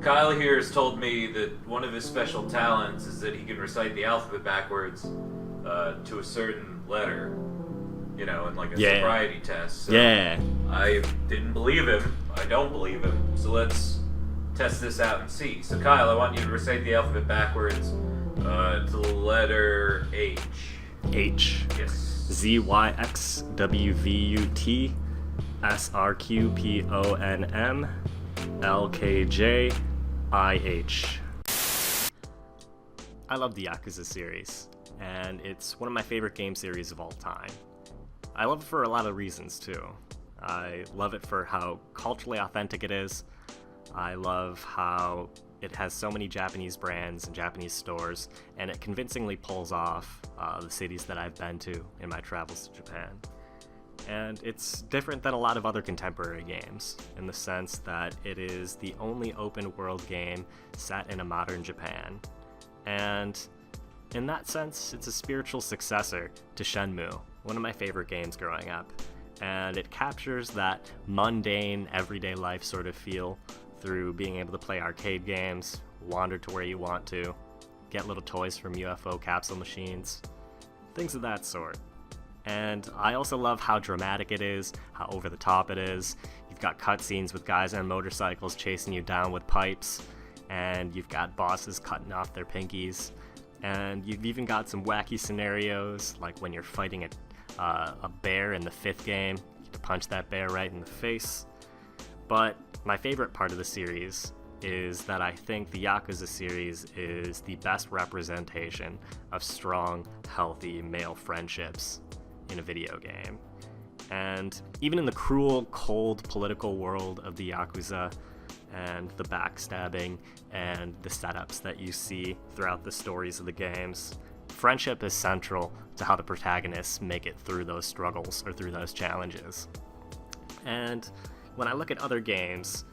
Kyle here has told me that one of his special talents is that he can recite the alphabet backwards to a certain letter, you know, in like a sobriety test. So I didn't believe him. I don't believe him. So let's test this out and see. So Kyle, I want you to recite the alphabet backwards to the letter H. H. Yes. ZYXWVUT SRQPONM LKJIH. I love the Yakuza series, and it's one of my favorite game series of all time. I love it for a lot of reasons too. I love it for how culturally authentic it is. I love how it has so many Japanese brands and Japanese stores, and it convincingly pulls off the cities that I've been to in my travels to Japan. And it's different than a lot of other contemporary games, in the sense that it is the only open world game set in a modern Japan. And in that sense, it's a spiritual successor to Shenmue, one of my favorite games growing up. And it captures that mundane, everyday life sort of feel through being able to play arcade games, wander to where you want to, get little toys from UFO capsule machines, things of that sort. And I also love how dramatic it is, how over the top it is. You've got cutscenes with guys on motorcycles chasing you down with pipes, and you've got bosses cutting off their pinkies, and you've even got some wacky scenarios, like when you're fighting a bear in the 5th game, you can punch that bear right in the face. But my favorite part of the series is that I think the Yakuza series is the best representation of strong, healthy male friendships in a video game. And even in the cruel, cold political world of the Yakuza, and the backstabbing and the setups that you see throughout the stories of the games, friendship is central to how the protagonists make it through those struggles or through those challenges. And when I look at other games,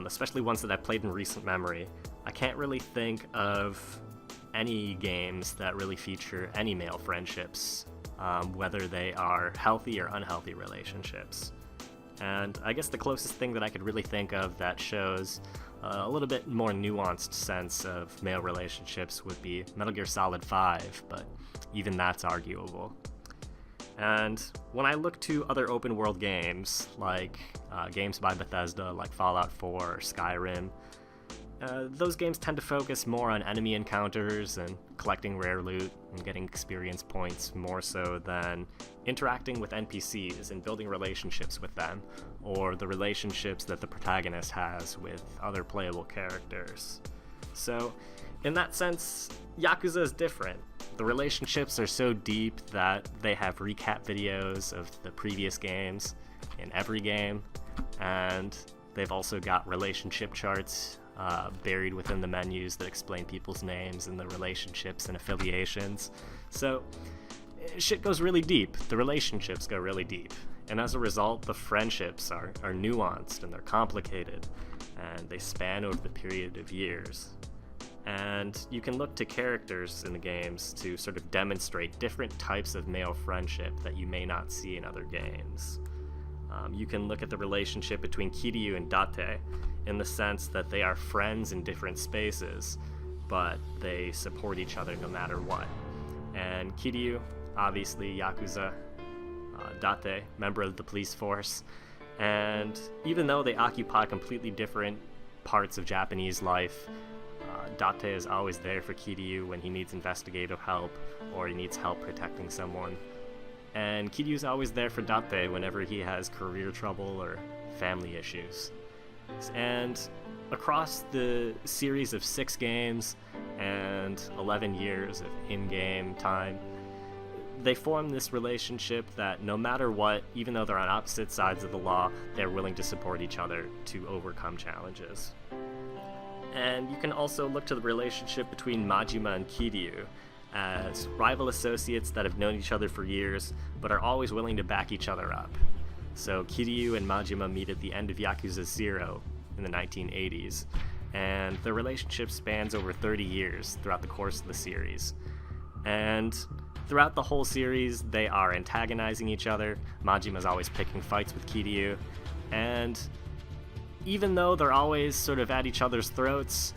especially ones that I've played in recent memory, I can't really think of any games that really feature any male friendships, whether they are healthy or unhealthy relationships. And I guess the closest thing that I could really think of that shows a little bit more nuanced sense of male relationships would be Metal Gear Solid 5, but even that's arguable. And when I look to other open world games, like games by Bethesda, like Fallout 4 or Skyrim, those games tend to focus more on enemy encounters and collecting rare loot and getting experience points more so than interacting with NPCs and building relationships with them, or the relationships that the protagonist has with other playable characters. So, in that sense, Yakuza is different. The relationships are so deep that they have recap videos of the previous games in every game, and they've also got relationship charts buried within the menus that explain people's names and the relationships and affiliations. So shit goes really deep. The relationships go really deep. And as a result, the friendships are nuanced and they're complicated, and they span over the period of years. And you can look to characters in the games to sort of demonstrate different types of male friendship that you may not see in other games. You can look at the relationship between Kiryu and Date in the sense that they are friends in different spaces, but they support each other no matter what. And Kiryu, obviously Yakuza, Date, member of the police force, and even though they occupy completely different parts of Japanese life, Date is always there for Kiryu when he needs investigative help or he needs help protecting someone. And Kiryu's always there for Date whenever he has career trouble or family issues. And across the series of 6 games and 11 years of in-game time, they form this relationship that no matter what, even though they're on opposite sides of the law, they're willing to support each other to overcome challenges. And you can also look to the relationship between Majima and Kiryu as rival associates that have known each other for years, but are always willing to back each other up. So Kiryu and Majima meet at the end of Yakuza 0 in the 1980s, and their relationship spans over 30 years throughout the course of the series. And throughout the whole series, they are antagonizing each other. Majima's always picking fights with Kiryu, and even though they're always sort of at each other's throats,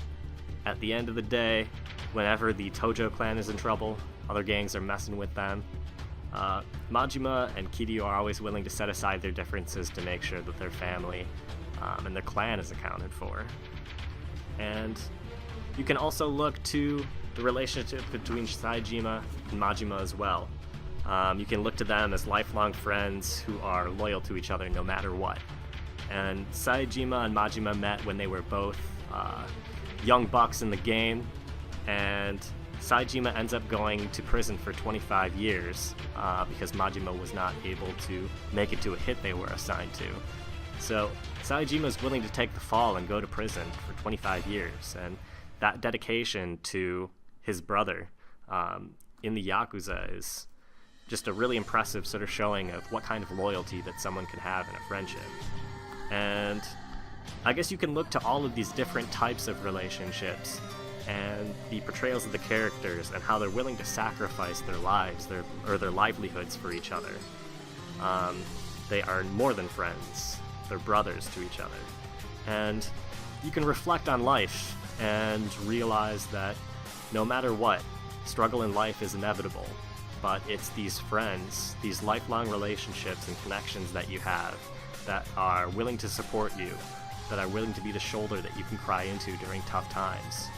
at the end of the day, whenever the Tojo clan is in trouble, other gangs are messing with them, Majima and Kiryu are always willing to set aside their differences to make sure that their family and their clan is accounted for. And you can also look to the relationship between Saejima and Majima as well. You can look to them as lifelong friends who are loyal to each other no matter what. And Saejima and Majima met when they were both young bucks in the game, and Saejima ends up going to prison for 25 years because Majima was not able to make it to a hit they were assigned to. So Saejima is willing to take the fall and go to prison for 25 years, and that dedication to his brother in the Yakuza is just a really impressive sort of showing of what kind of loyalty that someone can have in a friendship. And I guess you can look to all of these different types of relationships and the portrayals of the characters and how they're willing to sacrifice their lives, their livelihoods for each other. They are more than friends. They're brothers to each other. And you can reflect on life and realize that no matter what, struggle in life is inevitable. But it's these friends, these lifelong relationships and connections that you have that are willing to support you, that are willing to be the shoulder that you can cry into during tough times.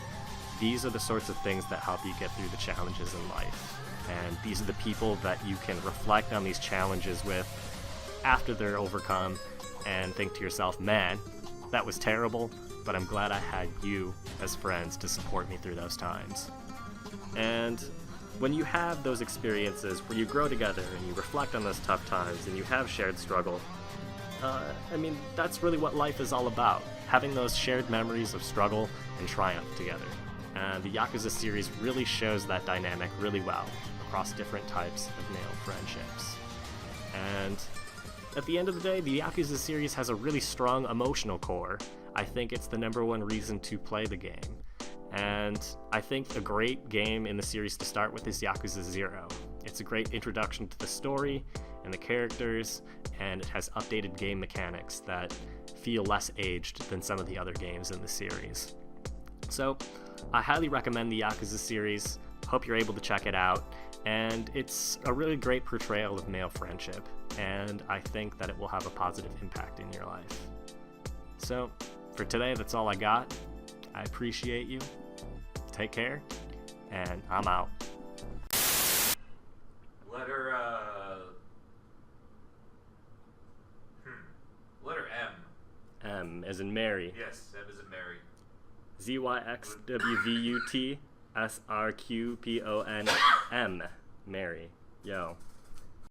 These are the sorts of things that help you get through the challenges in life. And these are the people that you can reflect on these challenges with after they're overcome and think to yourself, man, that was terrible, but I'm glad I had you as friends to support me through those times. And when you have those experiences where you grow together and you reflect on those tough times and you have shared struggle, that's really what life is all about, having those shared memories of struggle and triumph together. And the Yakuza series really shows that dynamic really well across different types of male friendships. And at the end of the day, the Yakuza series has a really strong emotional core. I think it's the number one reason to play the game. And I think a great game in the series to start with is Yakuza 0. It's a great introduction to the story and the characters, and it has updated game mechanics that feel less aged than some of the other games in the series. So, I highly recommend the Yakuza series. Hope you're able to check it out. And it's a really great portrayal of male friendship, and I think that it will have a positive impact in your life. So, for today, that's all I got. I appreciate you. Take care, and I'm out. Letter M. M as in Mary. Yes, M as in Mary. ZYXWVUTSRQPONM. Mary. Yo.